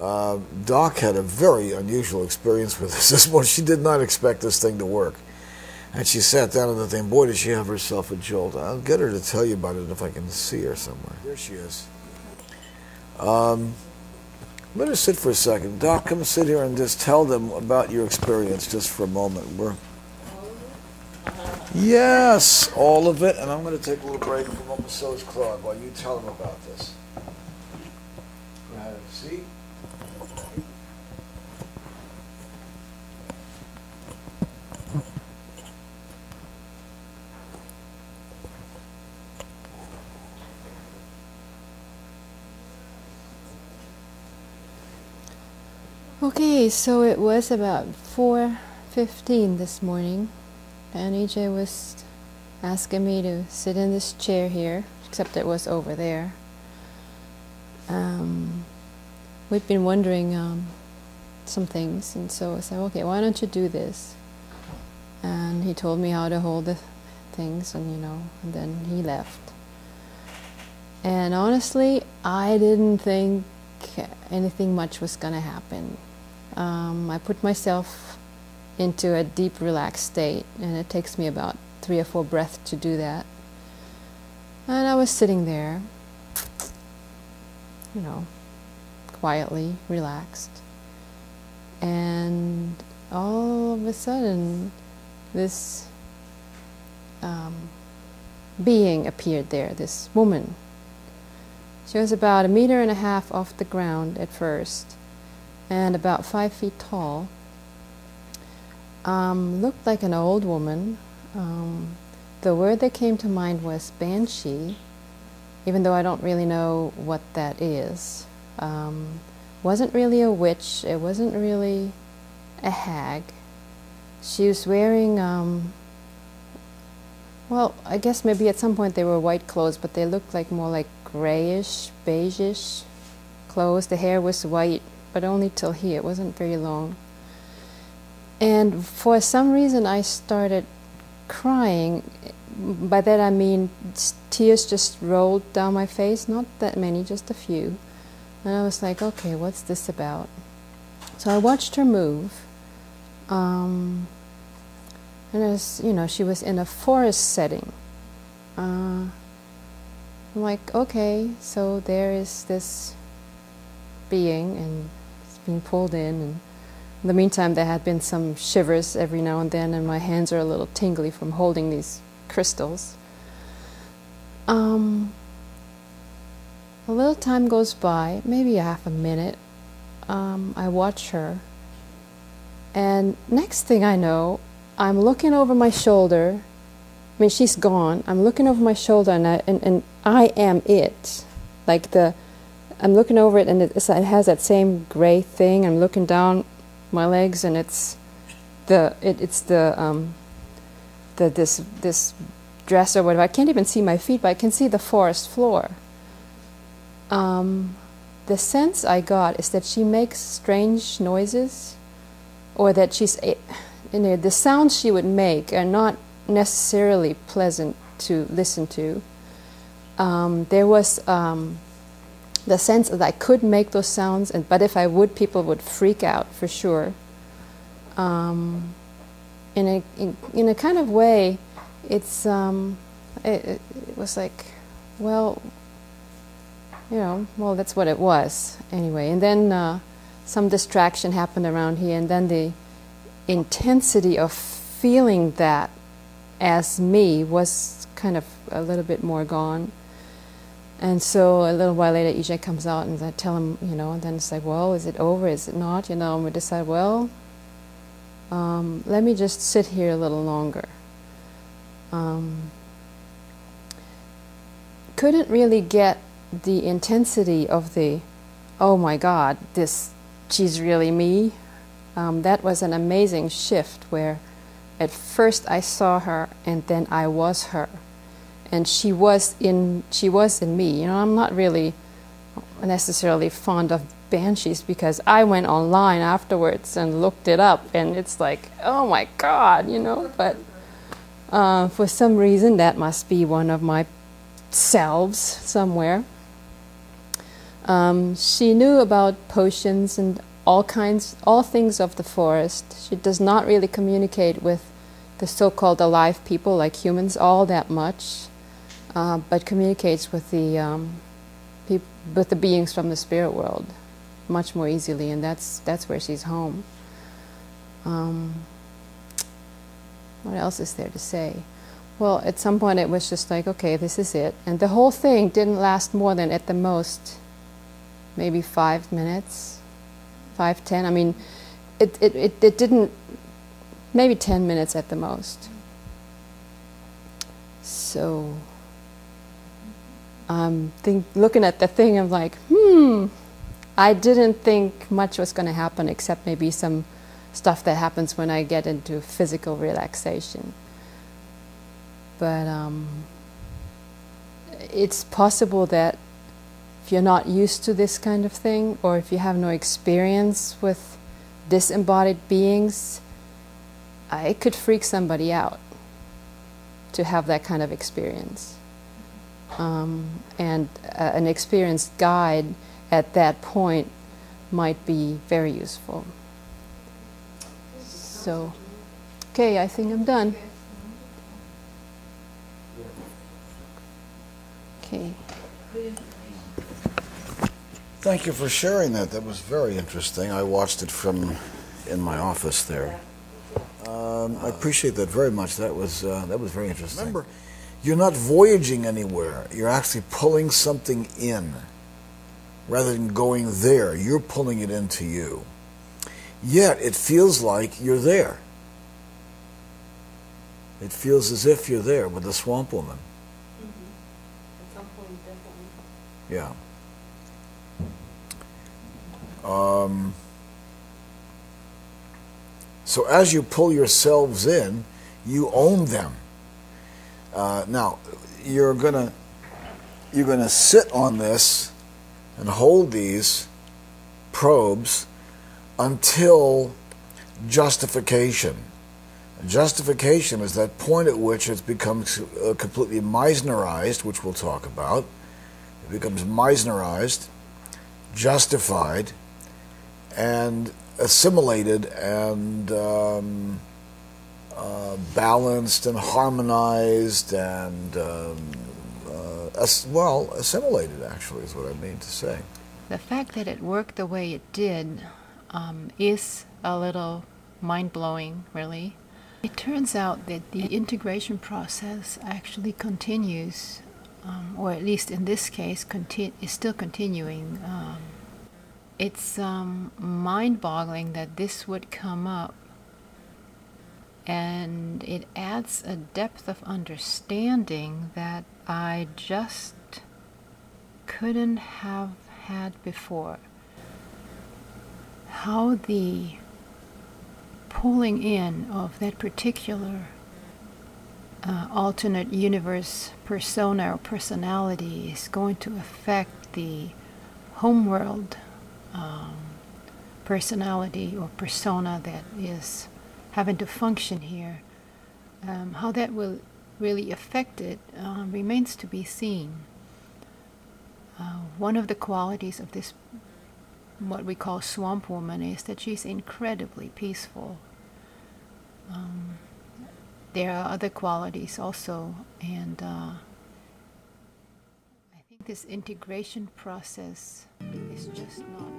Doc had a very unusual experience with this this morning. She did not expect this thing to work. And she sat down on the thing. Boy, did she have herself a jolt. I'll get her to tell you about it if I can see her somewhere. There she is. Let her sit for a second. Doc, come sit here and just tell them about your experience just for a moment. Yes, all of it. And I'm going to take a little break from what massage Claude while you tell them about this. Go ahead. See? Okay, so it was about 4:15 this morning, and EJ was asking me to sit in this chair here, except it was over there. We'd been wondering some things, and so I said, okay, why don't you do this? And he told me how to hold the things, and and then he left. And honestly, I didn't think anything much was going to happen. I put myself into a deep, relaxed state, and it takes me about 3 or 4 breaths to do that. And I was sitting there, quietly, relaxed. And all of a sudden, this being appeared there, this woman. She was about 1.5 meters off the ground at first, and about 5 feet tall. Looked like an old woman. The word that came to mind was banshee, even though I don't really know what that is. Wasn't really a witch. It wasn't really a hag. She was wearing, well, I guess maybe at some point they were white clothes, but they looked like more like grayish, beigeish clothes. The hair was white, but only till here. It wasn't very long. And for some reason I started crying. By that I mean tears just rolled down my face. Not that many, just a few. And I was like, okay, what's this about? So I watched her move. And as she was in a forest setting. I'm like, okay, so there is this being, and it's being pulled in. And in the meantime, there had been some shivers every now and then, and my hands are a little tingly from holding these crystals. A little time goes by, maybe a half a minute. I watch her, and next thing I know, I'm looking over my shoulder. I mean, she's gone. I'm looking over my shoulder, and I am it. Like I'm looking over it, and it has that same gray thing. I'm looking down my legs, and it's this dress or whatever. I can't even see my feet, but I can see the forest floor. The sense I got is that she makes strange noises, or that the sounds she would make are not necessarily pleasant to listen to. There was the sense that I could make those sounds, but if I would, people would freak out for sure. In a kind of way, it was like, well, that's what it was anyway. And then some distraction happened around here, and then the intensity of feeling that as me was kind of a little bit more gone. And so a little while later, EJ comes out, and I tell him, and then it's like, well, is it over? Is it not? And we decide, well, let me just sit here a little longer. Couldn't really get the intensity of the, oh my God, she's really me. That was an amazing shift where at first I saw her, and then I was her. And she was in me. I'm not really necessarily fond of banshees, because I went online afterwards and looked it up, and it's like, oh my God, but for some reason that must be one of my selves somewhere. She knew about potions and all things of the forest. She does not really communicate with the so-called alive people like humans all that much, but communicates with the beings from the spirit world much more easily, and that's where she's home. What else is there to say? Well, at some point it was just like, okay, this is it. And the whole thing didn't last more than, at the most, maybe 5 minutes, 5, 10. I mean, it didn't, maybe 10 minutes at the most. So, looking at the thing, I'm like, I didn't think much was going to happen except maybe some stuff that happens when I get into physical relaxation. But it's possible that if you're not used to this kind of thing, or if you have no experience with disembodied beings, it could freak somebody out to have that kind of experience. And an experienced guide at that point might be very useful. So, okay, I think I'm done. Okay. Thank you for sharing that. That was very interesting. I watched it from in my office there. I appreciate that very much. That was very interesting. Remember, you're not voyaging anywhere. You're actually pulling something in. Rather than going there, you're pulling it into you. Yet, it feels like you're there. It feels as if you're there with the swamp woman. At some point, definitely. Yeah. So as you pull yourselves in, you own them. Now, you're gonna sit on this and hold these probes until justification. Justification is that point at which it becomes completely Meissnerized, which we'll talk about. It becomes Meissnerized, justified, and assimilated, and balanced, and harmonized, and assimilated, actually, is what I mean to say. The fact that it worked the way it did is a little mind-blowing, really. It turns out that the integration process actually continues, or at least in this case, is still continuing. It's mind-boggling that this would come up, and it adds a depth of understanding that I just couldn't have had before. How the pulling in of that particular alternate universe persona or personality is going to affect the HomeWorld personality or persona that is having to function here. How that will really affect it remains to be seen. One of the qualities of this, what we call swamp woman, is that she's incredibly peaceful. There are other qualities also, and I think this integration process is just not